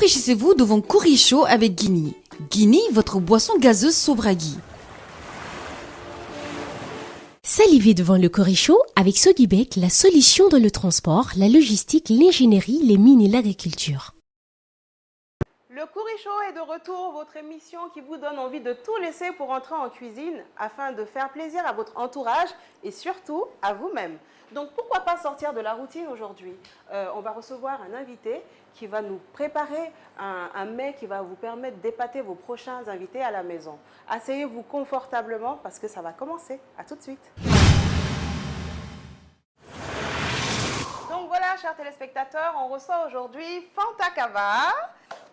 Rafraîchissez-vous devant Curry chaud avec Guinea. Guinea, votre boisson gazeuse Sobragui. Salivez devant le curry chaud avec Sodibec, la solution dans le transport, la logistique, l'ingénierie, les mines et l'agriculture. Le Curry Show est de retour, votre émission qui vous donne envie de tout laisser pour entrer en cuisine afin de faire plaisir à votre entourage et surtout à vous-même. Donc pourquoi pas sortir de la routine aujourd'hui? On va recevoir un invité qui va nous préparer un mets qui va vous permettre d'épater vos prochains invités à la maison. Asseyez-vous confortablement parce que ça va commencer. À tout de suite. Donc voilà, chers téléspectateurs, on reçoit aujourd'hui Fanta Kava.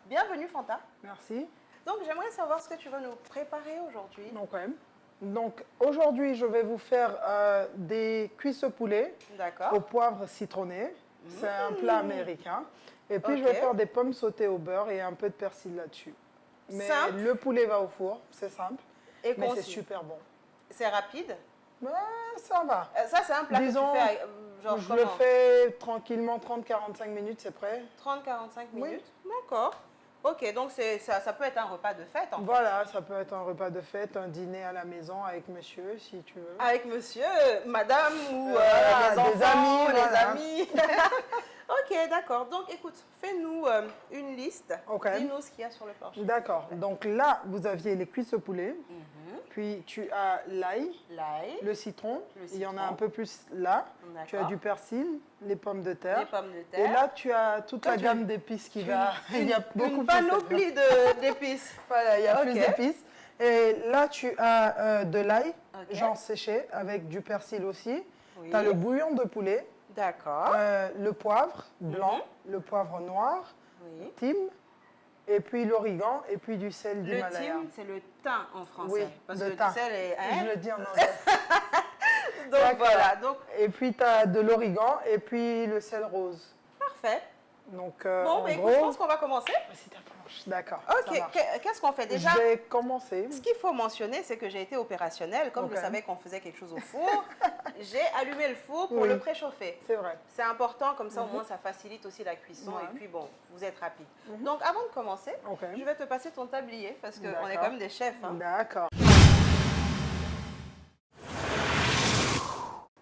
Bienvenue Fanta. Merci. Donc j'aimerais savoir ce que tu vas nous préparer aujourd'hui. Donc aujourd'hui, je vais vous faire des cuisses au poulet au poivre citronné. C'est un plat américain. Et puis je vais faire des pommes sautées au beurre et un peu de persil là-dessus. Mais simple. Le poulet va au four, c'est simple. Et mais c'est super bon. C'est rapide. Ouais, ça va. Ça c'est un plat Disons, que tu fais genre je comment? le fais tranquillement, 30-45 minutes, c'est prêt. 30-45 minutes. Oui. D'accord. Ok, donc ça peut être un repas de fête en fait. Voilà, ça peut être un repas de fête, un dîner à la maison avec monsieur, si tu veux. Avec monsieur, madame ou voilà, les enfants, des amis, les voilà. amis. Ok, d'accord. Donc écoute, fais-nous une liste. Dis-nous ce qu'il y a sur le plancher. D'accord. Donc là, vous aviez les cuisses au poulet. Puis tu as l'ail, le citron. Il y en a un peu plus là. Tu as du persil, les pommes de terre. Et là, tu as toute la gamme d'épices qui va. Il y a beaucoup une panoplie d'épices. Voilà, il y a plus d'épices. Et là, tu as de l'ail, genre séché, avec du persil aussi. Tu as le bouillon de poulet. D'accord. Le poivre blanc, le poivre noir, thym. Et puis l'origan, et puis du sel d'Himalaya. Le thym, c'est le thym en français. Oui, parce le que thym. le sel est... Hein? Je le dis en anglais. Donc voilà. Donc... Et puis tu as de l'origan, et puis le sel rose. Parfait. Donc, bon, mais écoute, je pense qu'on va commencer. Voici ta planche. D'accord. Ok, qu'est-ce qu'on fait déjà? Je vais commencer. Ce qu'il faut mentionner, c'est que j'ai été opérationnelle. Comme je savais qu'on faisait quelque chose au four, j'ai allumé le four pour le préchauffer. C'est vrai. C'est important, comme ça au moins ça facilite aussi la cuisson. Et puis bon, vous êtes rapide. Donc avant de commencer, je vais te passer ton tablier parce qu'on est quand même des chefs. Hein. D'accord.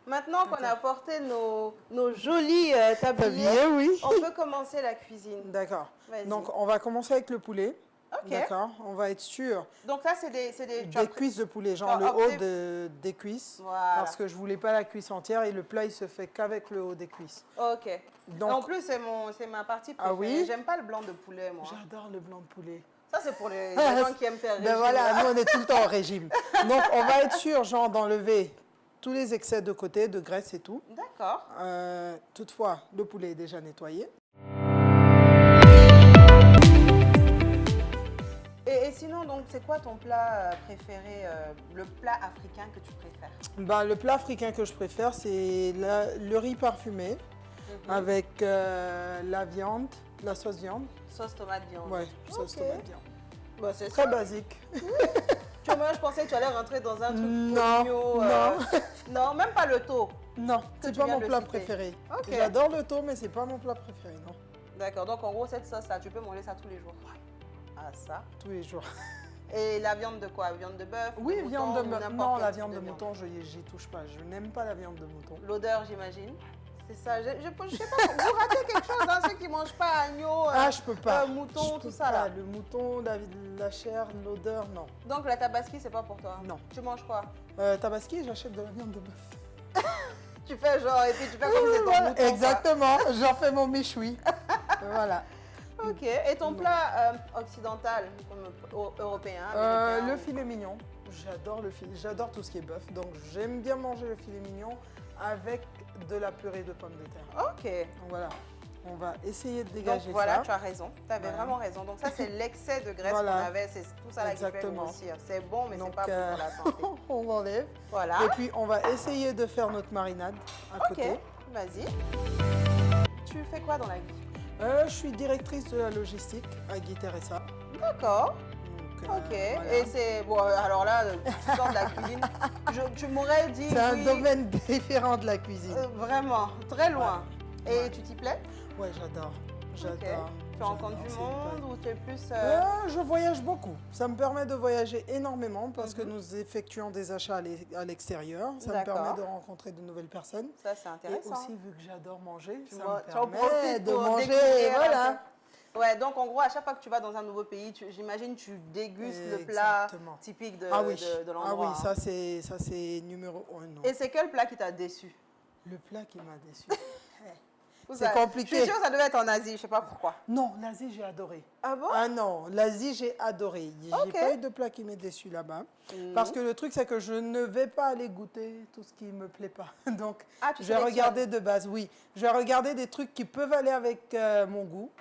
Maintenant qu'on a apporté nos jolis tabliers, on peut commencer la cuisine. D'accord. Donc, on va commencer avec le poulet. Ok. D'accord. On va être sûr. Donc là, c'est des cuisses de poulet, genre le haut des cuisses. Voilà. Parce que je ne voulais pas la cuisse entière et le plat, il se fait qu'avec le haut des cuisses. Ok. Donc, en plus, c'est ma partie préférée. Ah oui? J'aime pas le blanc de poulet, moi. J'adore le blanc de poulet. Ça, c'est pour les gens qui aiment faire régime. Ben voilà, nous, on est tout le temps au régime. Donc, on va être sûr, genre, d'enlever tous les excès de côté, de graisse et tout. D'accord. Toutefois, le poulet est déjà nettoyé. Et sinon, donc, c'est quoi ton plat préféré, le plat africain que tu préfères? Ben, le plat africain que je préfère, c'est le riz parfumé avec la viande, la sauce viande. Sauce tomate viande. Oui, sauce tomate viande. Bon, c'est très basique. Tu vois, je pensais que tu allais rentrer dans un truc non. Non, même pas le thau. Non, c'est pas mon plat préféré. J'adore le thau, mais c'est pas mon plat préféré, non. D'accord, donc en gros, cette sauce-là, tu peux manger ça tous les jours? Ah, ça? Tous les jours. Et la viande de quoi? Viande de bœuf? Oui, de viande de bœuf. Non, la viande de viande. mouton, j'y touche pas. Je n'aime pas la viande de mouton. L'odeur, j'imagine? C'est ça. Je sais pas, vous ratez quelque chose, hein, ceux qui ne mangent pas agneau, je peux pas. Mouton, tout ça là. Le mouton, la chair, l'odeur, non. Donc la tabaski, c'est pas pour toi? Non. Tu manges quoi? Tabaski, j'achète de la viande de bœuf. Tu fais genre, et puis tu fais comme c'est ton mouton. Exactement, j'en fais mon méchoui. Voilà. Ok, et ton plat occidental, comme européen, américain? Le filet mignon. J'adore le filet, j'adore tout ce qui est bœuf. Donc j'aime bien manger le filet mignon avec de la purée de pommes de terre. Ok. Donc voilà, on va essayer de dégager ça. Donc voilà, tu as raison, tu avais vraiment raison. Donc ça, c'est l'excès de graisse qu'on avait, c'est tout ça là qui fait grossir. C'est bon, mais c'est pas bon pour la santé. On enlève. Voilà. Et puis on va essayer de faire notre marinade à côté. Ok, vas-y. Tu fais quoi dans la vie? Je suis directrice de la logistique à Guy Teresa. D'accord. Ok, voilà. Et c'est... Bon, alors là, tu sors de la cuisine. Tu m'aurais dit... C'est un domaine différent de la cuisine. Vraiment, très loin. Ouais. Et tu t'y plais? Ouais, j'adore. J'adore. Tu rencontres du monde ou tu es plus... Je voyage beaucoup. Ça me permet de voyager énormément parce que nous effectuons des achats à l'extérieur. Ça me permet de rencontrer de nouvelles personnes. Ça, c'est intéressant. Et aussi, vu que j'adore manger, ça tu me permet de manger. Voilà. Ouais, donc en gros, à chaque fois que tu vas dans un nouveau pays, j'imagine tu dégustes le plat typique de l'endroit. Ah oui, ça c'est numéro 1. Et c'est quel plat qui t'a déçu? Le plat qui m'a déçu. C'est compliqué. Je suis sûre que ça devait être en Asie, je ne sais pas pourquoi. Non, l'Asie, j'ai adoré. Ah bon? Ah non, l'Asie, j'ai adoré. J'ai pas eu de plat qui m'est déçu là-bas. Parce que le truc, c'est que je ne vais pas aller goûter tout ce qui ne me plaît pas. Donc, je vais regarder de base, oui. Je vais regarder des trucs qui peuvent aller avec mon goût.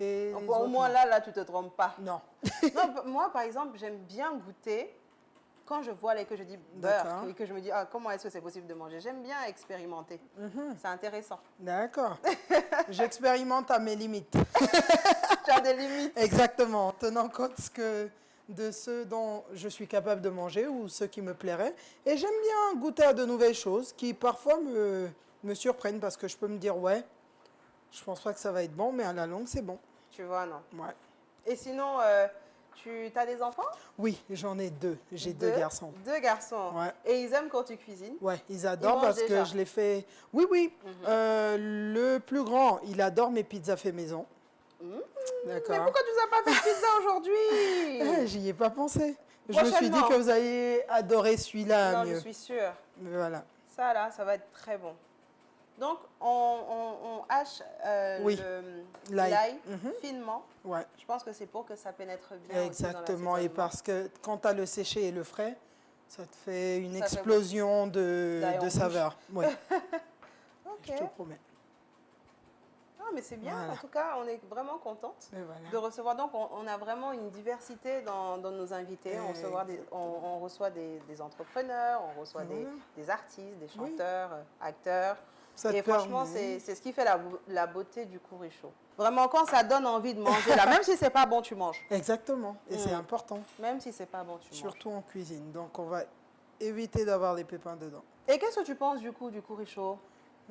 Et donc, au moins là, tu ne te trompes pas. Non. Non, moi, par exemple, j'aime bien goûter. Quand je vois et que je dis beurre et que je me dis comment est-ce que c'est possible de manger, j'aime bien expérimenter. C'est intéressant. D'accord. J'expérimente à mes limites. Tu as des limites. Exactement. Tenant compte de ceux dont je suis capable de manger ou ceux qui me plairaient. Et j'aime bien goûter à de nouvelles choses qui parfois me surprennent parce que je peux me dire je pense pas que ça va être bon, mais à la longue c'est bon. Tu vois, non? Ouais. Et sinon, tu as des enfants? Oui, j'en ai 2. J'ai 2 garçons. 2 garçons. Ouais. Et ils aiment quand tu cuisines? Ouais, ils adorent parce que je les fais... Oui. Le plus grand, il adore mes pizzas fait maison. D'accord. Mais pourquoi tu n'as pas fait de pizza aujourd'hui? J'y ai pas pensé. Je me suis dit que vous alliez adorer celui-là mieux. Non, je suis sûre. Mais voilà. Ça là, ça va être très bon. Donc, on hache l'ail finement. Ouais. Je pense que c'est pour que ça pénètre bien. Exactement. Et parce que quand tu as le séché et le frais, ça te fait une explosion de saveurs. Oui. Ok. Je te promets. Non, mais c'est bien. Voilà. En tout cas, on est vraiment contente de recevoir. Donc, on a vraiment une diversité dans nos invités. On reçoit des entrepreneurs, on reçoit des artistes, des chanteurs, acteurs. Et franchement, c'est ce qui fait la beauté du Kuricho. Vraiment, quand ça donne envie de manger, là, même si c'est pas bon, tu manges. Exactement. Et c'est important. Même si c'est pas bon, tu manges. Surtout en cuisine. Donc, on va éviter d'avoir les pépins dedans. Et qu'est-ce que tu penses du coup du Kuricho?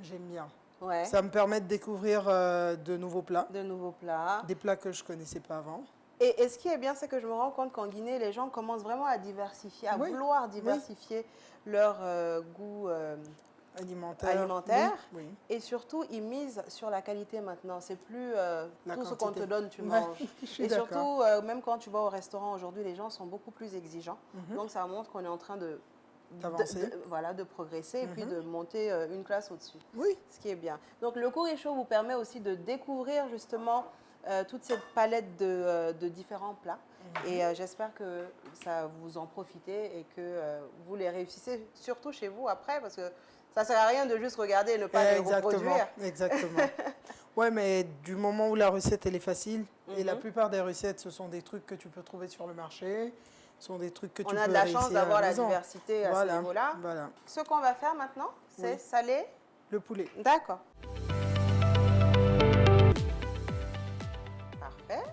J'aime bien. Ouais. Ça me permet de découvrir de nouveaux plats. De nouveaux plats. Des plats que je ne connaissais pas avant. Et ce qui est bien, c'est que je me rends compte qu'en Guinée, les gens commencent vraiment à diversifier, à vouloir diversifier leur goût alimentaire. Oui. Et surtout, ils misent sur la qualité maintenant. C'est plus tout ce qu'on te donne, tu manges. Et surtout, même quand tu vas au restaurant aujourd'hui, les gens sont beaucoup plus exigeants. Donc, ça montre qu'on est en train de progresser et puis de monter une classe au-dessus. Oui. Ce qui est bien. Donc, le Kuricho vous permet aussi de découvrir justement toute cette palette de différents plats. Et j'espère que ça vous en profitez et que vous les réussissez, surtout chez vous après, parce que ça ne sert à rien de juste regarder et ne pas les reproduire. Exactement. Ouais, mais du moment où la recette elle est facile, et la plupart des recettes, ce sont des trucs que tu peux trouver sur le marché, ce sont des trucs que tu peux réussir à la maison. On a de la chance d'avoir la diversité à ce niveau-là. Voilà. Ce qu'on va faire maintenant, c'est saler le poulet. D'accord. Parfait.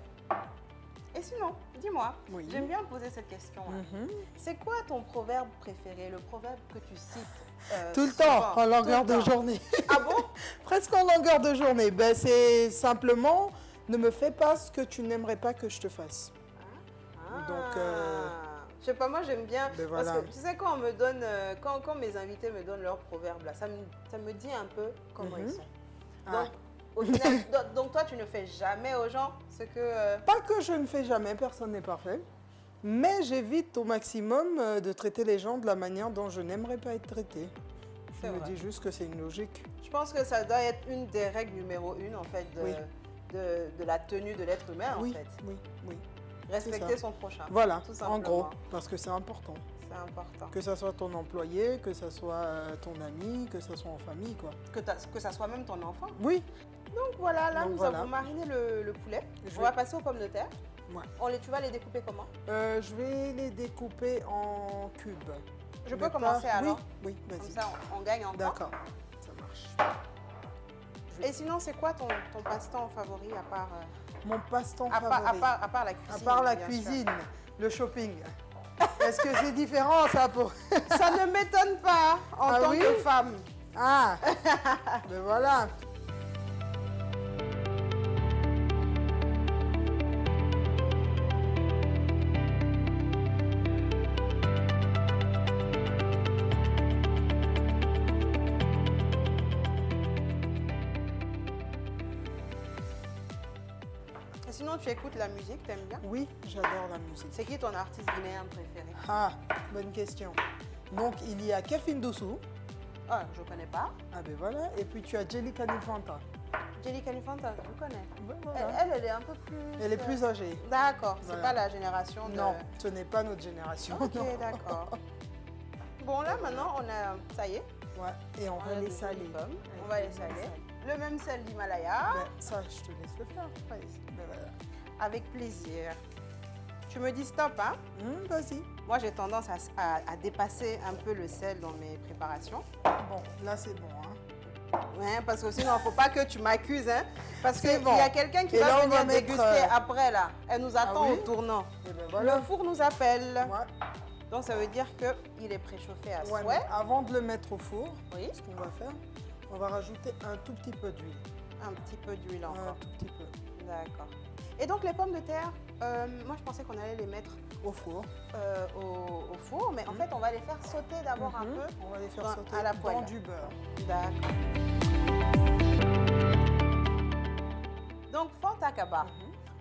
Et sinon, dis-moi, j'aime bien poser cette question. C'est quoi ton proverbe préféré, le proverbe que tu cites tout le temps, en longueur de journée. Ah bon? Presque en longueur de journée. Ben, c'est simplement, ne me fais pas ce que tu n'aimerais pas que je te fasse. Donc, je sais pas, moi j'aime bien, parce que tu sais quand on me donne, quand mes invités me donnent leur proverbe là, ça me dit un peu comment ils sont. Donc, au final, donc toi tu ne fais jamais aux gens ce que... Pas que je ne fais jamais, personne n'est parfait. Mais j'évite au maximum de traiter les gens de la manière dont je n'aimerais pas être traité. Je me dis juste que c'est une logique. Je pense que ça doit être une des règles numéro 1 en fait de la tenue de l'être humain en fait. Oui. Respecter son prochain. Voilà, en gros, parce que c'est important. C'est important. Que ça soit ton employé, que ça soit ton ami, que ça soit en famille, quoi. Que ça soit même ton enfant. Oui. Donc voilà, là nous avons mariné le poulet. On va passer aux pommes de terre. Ouais. Tu vas les découper comment? Je vais les découper en cubes. Je peux commencer alors? Oui, vas-y. Comme ça, on gagne en temps. D'accord, ça marche. Et sinon, c'est quoi ton passe-temps favori à part... Mon passe-temps favori à part la cuisine. À part la cuisine, le shopping. Est-ce que c'est différent ça pour... Ça ne m'étonne pas en tant que femme. Ah, ben voilà. sinon, tu écoutes la musique, t'aimes bien? Oui, j'adore la musique. C'est qui ton artiste guinéen préféré? Ah, bonne question. Donc, il y a Kefin Dossou. Ah, je connais pas. Ah ben voilà. Et puis, tu as Jelly Canifanta. Jelly Canifanta, je connais. Ben, voilà. Elle est un peu plus... Elle est plus âgée. D'accord, c'est Voilà. pas la génération de... Non, ce n'est pas notre génération. Ok, d'accord. Bon, là, maintenant, on a... Ça y est. Ouais, et on va les saler. On va les saler. Le même sel d'Himalaya. Ben, ça, je te laisse le faire. Ben, voilà. Avec plaisir. Tu me dis stop, hein? Vas-y. Moi, j'ai tendance à dépasser un peu le sel dans mes préparations. Bon, là, c'est bon, hein. Ouais, parce que sinon, il ne faut pas que tu m'accuses, hein? Parce qu'il bon. y a quelqu'un qui Et va là, on venir va mettre, déguster après, là. Elle nous attend oui au tournant. Et ben voilà. Le four nous appelle. Ouais. Donc, ça veut dire qu'il est préchauffé à Ouais, souhait. mais avant de le mettre au four, Oui. ce qu'on va faire, on va rajouter un tout petit peu d'huile. Un petit peu d'huile Un encore. tout petit peu. D'accord. Et donc, les pommes de terre, moi, je pensais qu'on allait les mettre Au four. au four, mais en fait, on va les faire sauter d'abord un peu. On va les faire dans- sauter à la dans poêle. du beurre. D'accord. Donc, Fanta Kaba,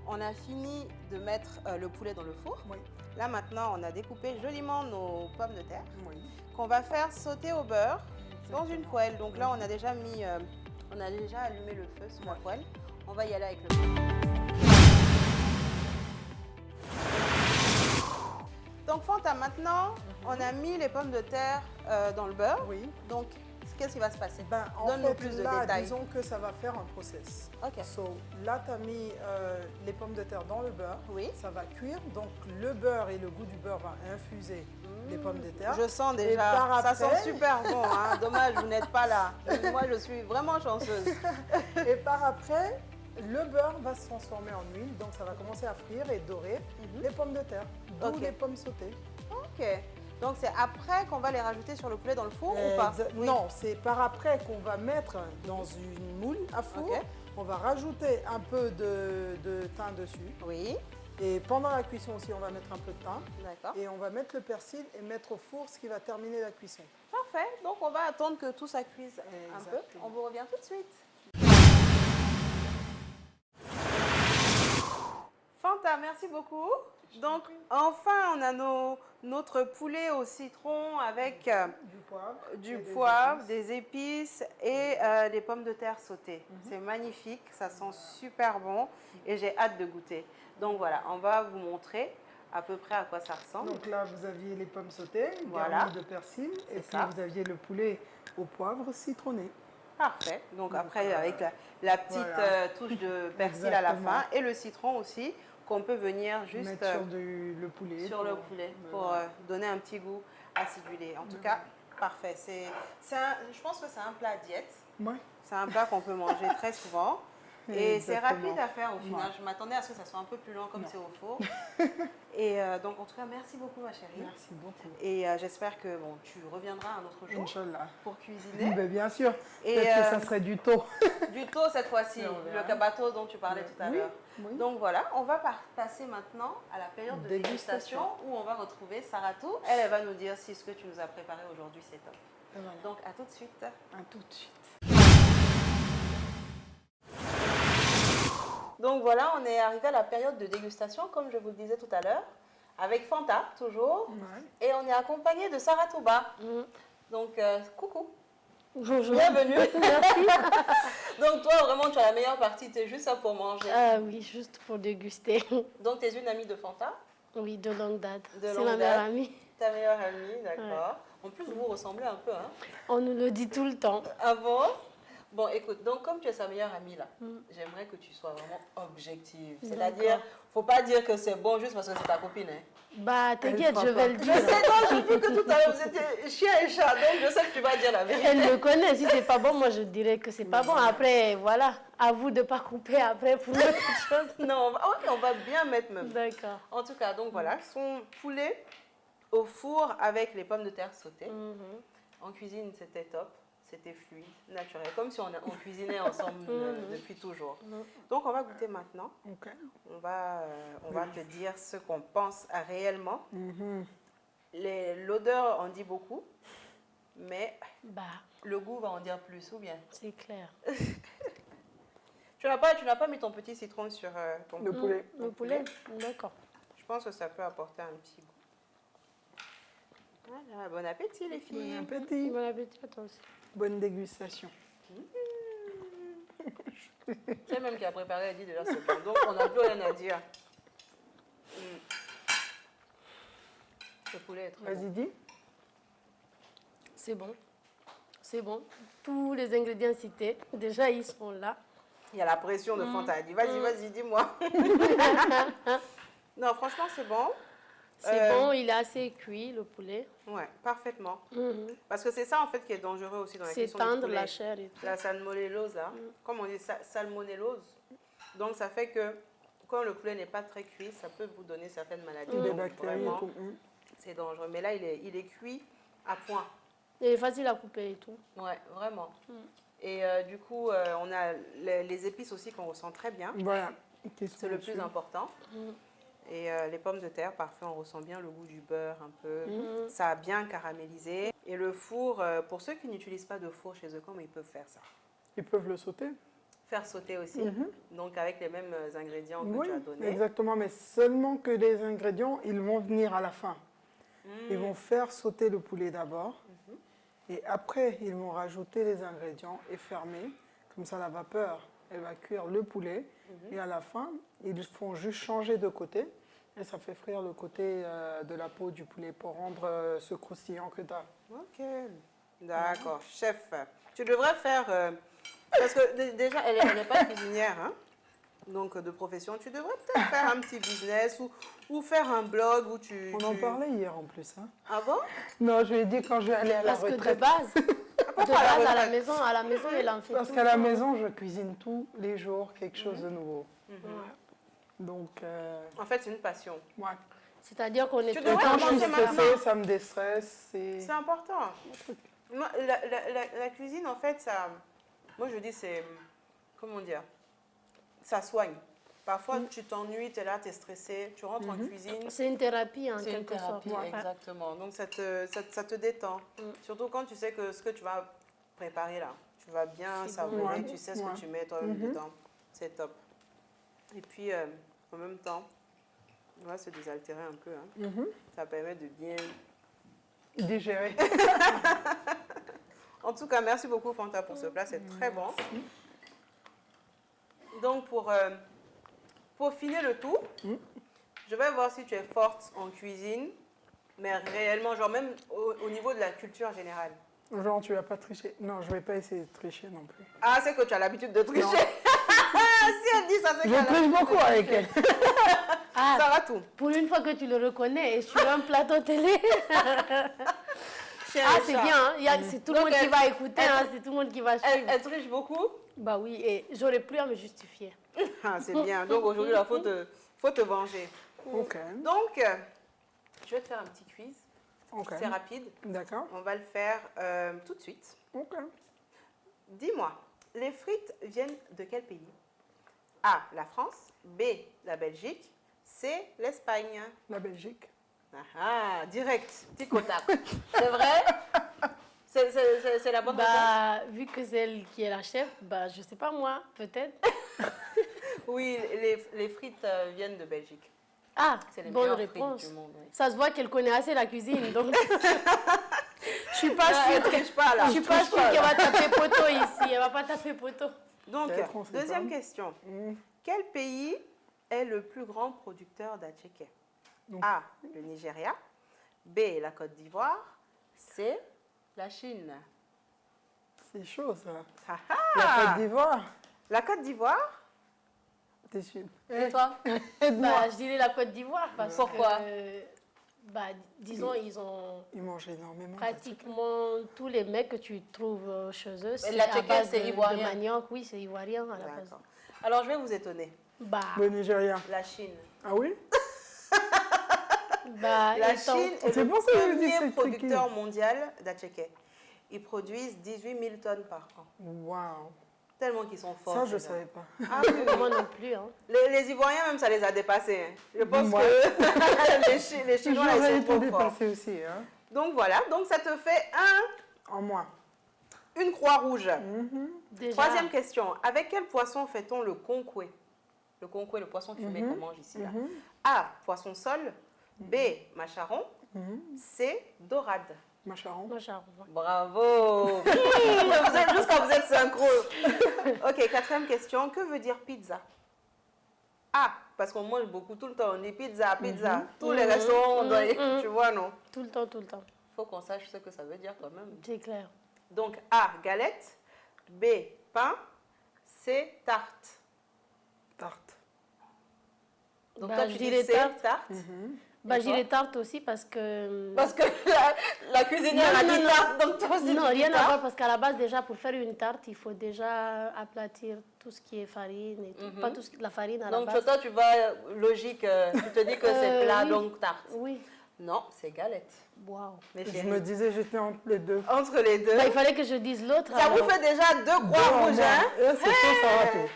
on a fini de mettre le poulet dans le four. Oui. Là, maintenant, on a découpé joliment nos pommes de terre Oui. qu'on va faire sauter au beurre dans une Exactement. poêle. Donc là, on a déjà mis, on a déjà allumé le feu sur la poêle. On va y aller avec le beurre. Donc, Fanta, maintenant, on a mis les pommes de terre dans le beurre. Oui. Donc, qu'est-ce qui va se passer? Ben, en Donne-nous fait, plus de là, détails. disons que ça va faire un process. Ok. So, là, tu as mis les pommes de terre dans le beurre. Oui. Ça va cuire. Donc, le beurre et le goût du beurre va infuser les pommes de terre. Je sens Et déjà, par ça après- sent super bon. Hein. Dommage, vous n'êtes pas là. Moi, je suis vraiment chanceuse. Et par après, le beurre va se transformer en huile. Donc, ça va commencer à frire et dorer les pommes de terre. D'où Ok. les pommes sautées. Ok. Donc, c'est après qu'on va les rajouter sur le poulet dans le four ou pas? Oui. Non, c'est par après qu'on va mettre dans une moule à four. Ok. On va rajouter un peu de thym dessus. Oui, Et pendant la cuisson aussi, on va mettre un peu de thym. d'accord. Et on va mettre le persil et mettre au four, ce qui va terminer la cuisson. Parfait. Donc, on va attendre que tout ça cuise un peu. Exactement. On vous revient tout de suite. Fanta, merci beaucoup. Donc, enfin, on a notre poulet au citron avec Du du poivre. et des poivre, épices. des épices et des pommes de terre sautées. C'est magnifique, ça sent super bon et j'ai hâte de goûter. Donc voilà, on va vous montrer à peu près à quoi ça ressemble. Donc là, vous aviez les pommes sautées, Voilà. garnies de persil. Et puis, ça. vous aviez le poulet au poivre citronné. Parfait. Donc après, avec la petite voilà. touche de persil à la Exactement. fin et le citron aussi qu'on peut venir juste Mettre sur le poulet. sur le poulet pour donner un petit goût acidulé. En tout cas, parfait. Je pense que c'est un plat diète. Ouais. C'est un plat qu'on peut manger très souvent. Et c'est Exactement. rapide à faire au final. Ouais. Je m'attendais à ce que ça soit un peu plus long comme c'est au four. Et donc, en tout cas, merci beaucoup, ma chérie. Merci beaucoup. Et j'espère que tu reviendras un autre jour Inch'Allah. pour cuisiner. Ben, bien sûr. Et, Peut-être que ça serait du taux. Du taux cette fois-ci, On verra. le cabato dont tu parlais tout à Oui, l'heure. oui. Donc voilà, on va passer maintenant à la période de dégustation où on va retrouver Saratou. Elle va nous dire si ce que tu nous as préparé aujourd'hui c'est top. Voilà. Donc à tout de suite. À tout de suite. Donc voilà, on est arrivé à la période de dégustation, comme je vous le disais tout à l'heure, avec Fanta toujours. Ouais. Et on est accompagné de Saratouba. Donc coucou. Bonjour. Bienvenue. Merci. Donc toi vraiment tu as la meilleure partie, tu es juste là pour manger. Ah oui, juste pour déguster. Donc tu es une amie de Fanta, Oui, de longue date. De C'est longue ma meilleure date. amie. ta meilleure amie, d'accord. En plus vous ressemblez un peu, hein. On nous le dit tout le temps. Ah bon? Bon, écoute, donc comme tu es sa meilleure amie là, j'aimerais que tu sois vraiment objective. C'est-à-dire, faut pas dire que c'est bon juste parce que c'est ta copine. Hein. Bah, t'inquiète, je vais le Je dire. sais, non, j'ai vu que tout à l'heure vous étiez chien et chat, donc je sais que tu vas dire la vérité. Elle me connaît. Si c'est pas bon, moi je dirais que c'est pas bon. Après, voilà, à vous de pas couper après pour autre chose. Non, on va bien mettre même. D'accord. En tout cas, donc voilà, son poulet au four avec les pommes de terre sautées. En cuisine, c'était top. C'était fluide, naturel, comme si on cuisinait ensemble depuis toujours. Donc, on va goûter maintenant. Ok. On va te dire ce qu'on pense réellement. L'odeur en dit beaucoup, mais Bah, le goût va en dire plus, ou bien? c'est clair. Tu n'as pas mis ton petit citron sur ton Le poulet. Le poulet, d'accord. Je pense que ça peut apporter un petit goût. Voilà, bon appétit les filles. Bon appétit. Bon appétit à toi aussi. Bonne dégustation. C'est même qui a préparé, elle dit déjà c'est bon. Donc on n'a plus rien à dire. Le poulet est très bon. Vas-y, dis. C'est bon. C'est bon. Tous les ingrédients cités, déjà, ils sont là. Il y a la pression de Fanta. Elle dit vas-y, dis-moi. Non, franchement, c'est bon. C'est bon, il est assez cuit, le poulet. Ouais, parfaitement. Parce que c'est ça, en fait, qui est dangereux aussi dans la C'est question du tendre, poulet. la chair et tout. La salmonellose, là. Comme on dit, salmonellose. Donc, ça fait que quand le poulet n'est pas très cuit, ça peut vous donner certaines maladies. Des Donc, bactéries et vraiment, tout. c'est dangereux. Mais là, il est cuit à point. Il est facile à couper et tout. Ouais, vraiment. Et du coup, on a les épices aussi qu'on ressent très bien. Voilà. C'est le plus important. Et les pommes de terre, parfait, on ressent bien le goût du beurre un peu. Ça a bien caramélisé. Et le four, pour ceux qui n'utilisent pas de four chez eux, comment ils peuvent faire ça? Ils peuvent le sauter. Faire sauter aussi. Donc avec les mêmes ingrédients que Oui, tu as donnés. exactement, mais seulement que les ingrédients, ils vont venir à la fin. Ils vont faire sauter le poulet d'abord. Et après, ils vont rajouter les ingrédients et fermer. Comme ça, la vapeur, elle va cuire le poulet. Et à la fin, ils font juste changer de côté. Et ça fait frire le côté de la peau du poulet pour rendre ce croustillant que tu as. Ok, d'accord. Chef, tu devrais faire... parce que déjà, elle n'est pas cuisinière, hein? Donc de profession. Tu devrais peut-être faire un petit business ou faire un blog où tu... On en parlait hier en plus. Hein. Ah bon? Non, je lui ai dit quand je vais aller à la Parce que retraite. de base, à la maison, il en fait Parce tout qu'à la le temps. maison, je cuisine tous les jours quelque chose de nouveau. Donc, En fait, c'est une passion. ouais. C'est-à-dire qu'on est Tu tout devrais le Quand temps je suis commencer stressée, maintenant. ça me déstresse. C'est important. Moi, la cuisine, en fait, ça... Moi, je dis, c'est... Comment dire? Ça soigne. Parfois, tu t'ennuies, tu es là, tu es stressé, tu rentres en cuisine. C'est une thérapie en C'est une quelque sorte. thérapie, exactement. Donc, ça te détend. Surtout quand tu sais que ce que tu vas préparer là, tu vas bien savourer, tu sais ce que tu mets toi-même dedans. C'est top. Et puis, en même temps, on va se désaltérer un peu. Hein. Ça permet de bien... digérer. En tout cas, merci beaucoup Fanta pour ce plat, c'est très bon. Donc, pour peaufiner le tout, je vais voir si tu es forte en cuisine, mais réellement, genre même au niveau de la culture générale. Genre, tu vas pas tricher. Non, je vais pas essayer de tricher non plus. Ah, c'est que tu as l'habitude de tricher. Si elle dit ça, c'est qu'elle a Je triche l'habitude beaucoup de avec tricher. elle. Ça va tout. Pour une fois que tu le reconnais et sur un plateau télé. Chien Ah, et c'est chat. bien, hein. C'est tout le Donc, monde qui elle- va écouter, hein. C'est tout le monde qui va suivre. Elle triche beaucoup. Bah oui, et j'aurais plus à me justifier. Ah, c'est bien. Donc aujourd'hui, il faut te venger. Ok. Donc, je vais te faire un petit quiz. Ok. C'est rapide. D'accord. On va le faire tout de suite. Ok. Dis-moi, les frites viennent de quel pays? A, la France. B, la Belgique. C, l'Espagne. La Belgique. Ah, direct, tic au tac. C'est vrai? C'est la bonne réponse? Bah, vu que c'est elle qui est la chef, bah je sais pas moi, peut-être. Oui, les frites viennent de Belgique. Ah, C'est les bonne meilleures réponse. frites du monde. Oui. Ça se voit qu'elle connaît assez la cuisine, donc je suis pas Elle sûre. triche pas là. Je suis pas sûre qu'elle va taper poteau ici. Elle va pas taper poteau. Donc, Peut-être, on sait deuxième pas. question. Quel pays est le plus grand producteur d'attiqué? A, le Nigeria. B, la Côte d'Ivoire. C, la Chine. C'est chaud, ça. Ah, La ah. Côte d'Ivoire. La Côte d'Ivoire? T'es sûr? Et toi? Bah, je dirais la Côte d'Ivoire parce Pourquoi? que, bah, disons, ils ont Ils mangent énormément. pratiquement tous les mecs que tu trouves chez eux. C'est la à tchéquette, base c'est de ivoirien. manioc, oui, c'est ivoirien à la base. D'accord. Alors, je vais vous étonner. Bah, Le Nigeria. La Chine. Ah oui? bah, La étant- Chine est C'est le pour ça que je dis que premier c'est producteur mondial d'attiqué. Ils produisent 18 000 tonnes par an. Waouh. Tellement qu'ils sont forts. Ça, je ces savais gars. pas. Ah oui. moi non plus. Hein. Les Ivoiriens, même, ça les a dépassés. Hein. Je pense Ouais. que les Chinois, J'aurais ils été sont trop forts. dépassé aussi. Hein. Donc voilà, donc ça te fait En moi. une croix rouge. Déjà. Troisième question. Avec quel poisson fait-on le concoué? Le concoué, le poisson fumé qu'on mange ici. Là. A, poisson sol. B, macharon. C, dorade. Macharon. Bravo. Juste quand vous êtes synchro. Ok, quatrième question. Que veut dire pizza? A, parce qu'on mange beaucoup tout le temps. On dit pizza, pizza. Tous les restaurants, on doit tu vois, non? Tout le temps, tout le temps. Il faut qu'on sache ce que ça veut dire quand même. C'est clair. Donc A, galette. B, pain. C, tarte. Tarte. Donc Bah, toi, je tu dirais dis C, tarte. tarte. Bah, j'ai les tartes aussi parce que... Parce que la cuisinière a dit tarte, donc toi aussi Non, tu dis rien à tarte. voir parce qu'à la base, déjà, pour faire une tarte, il faut déjà aplatir tout ce qui est farine et tout. Pas tout ce qui... la farine à la Donc base. toi, tu vas logique, tu te dis que c'est plat, oui. donc tarte. Oui. Non, c'est galette. Waouh. mes Je chéris. me disais, j'étais entre les deux. Entre les deux. Bah, il fallait que je dise l'autre. Ça alors. vous fait déjà 2 croix rouges, hein? C'est chaud, ça va tout.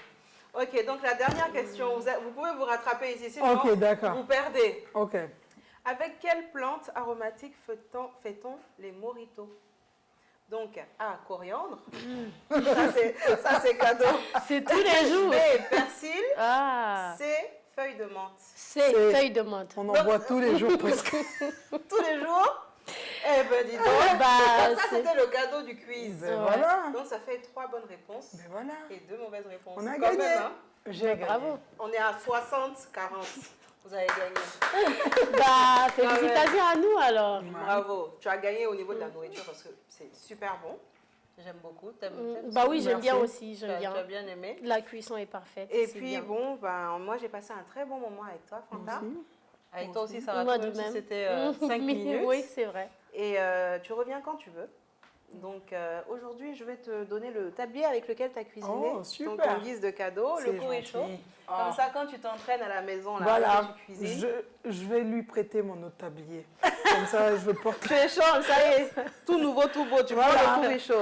Ok, donc la dernière question, vous pouvez vous rattraper ici, sinon Ok, d'accord. vous perdez. Ok. Avec quelle plante aromatique fait-on les mojitos? Donc, A, coriandre. Ça, c'est cadeau. C'est tous les jours. B, persil. Ah. C, feuille de menthe. C'est feuille de menthe. On en voit tous les jours presque. Tous les jours? Eh ben, dis donc. Bah, Ça, c'était le cadeau du quiz. Ben voilà. Donc, ça fait 3 bonnes réponses Ben voilà. et 2 mauvaises réponses. On a Quand gagné. même, hein. J'ai gagné. Bravo. On est à 60-40. Vous avez gagné. Bah, félicitations à nous alors. Bravo. Tu as gagné au niveau de la nourriture parce que c'est super bon. J'aime beaucoup. T'aimes Bah oui, j'aime bien Merci. aussi, Tu j'aime as bien. bien aimé. La cuisson est parfaite. Et c'est puis, bien. bon, ben, moi, j'ai passé un très bon moment avec toi, Fanta. Avec toi aussi, Sarah, Moi même de si même. c'était 5 minutes. Oui, c'est vrai. Et tu reviens quand tu veux. Donc, aujourd'hui, je vais te donner le tablier avec lequel tu as cuisiné. Oh, super. Donc, en guise de cadeau, le C'est cours est chaud. gentil. Comme Oh. ça, quand tu t'entraînes à la maison, là, Voilà, tu cuisines. je vais lui prêter mon autre tablier. Comme ça, je le porte. Tu échanges, ça y est, tout nouveau, tout beau, tu vois, Voilà. le cours est chaud.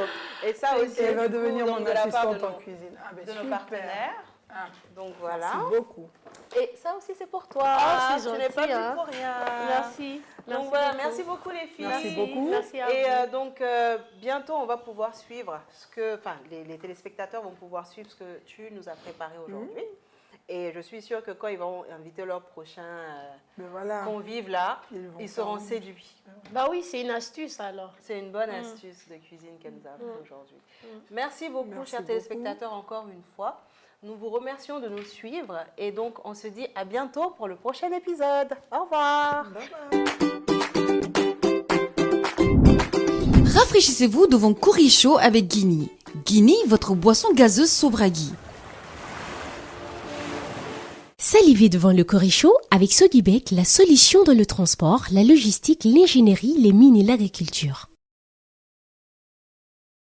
Et ça aussi, Et elle va du coup, devenir donc, mon de la part assistante de en nos, cuisine. Ah, ben de nos super. partenaires. Ah, Donc voilà. merci beaucoup. Et ça aussi, c'est pour toi. Ah, c'est tu n'es gentil, pas venu hein. pour rien. Merci. Donc voilà, merci beaucoup les filles. Merci beaucoup. Merci à Et vous. donc, bientôt, on va pouvoir suivre ce que, enfin, les téléspectateurs vont pouvoir suivre ce que tu nous as préparé aujourd'hui. Et je suis sûre que quand ils vont inviter leur prochain Mais voilà. convive là, Ils vont ils seront faire- séduits. Bah oui, c'est une astuce alors. C'est une bonne astuce de cuisine qu'elle nous a appris aujourd'hui. Merci beaucoup, Merci chers beaucoup. téléspectateurs, encore une fois. Nous vous remercions de nous suivre et donc on se dit à bientôt pour le prochain épisode. Au revoir. Rafraîchissez-vous devant Curry Show avec Guinea. Guinea, votre boisson gazeuse Sobragui. Salivez devant le Curry Show avec Sodibek, la solution dans le transport, la logistique, l'ingénierie, les mines et l'agriculture.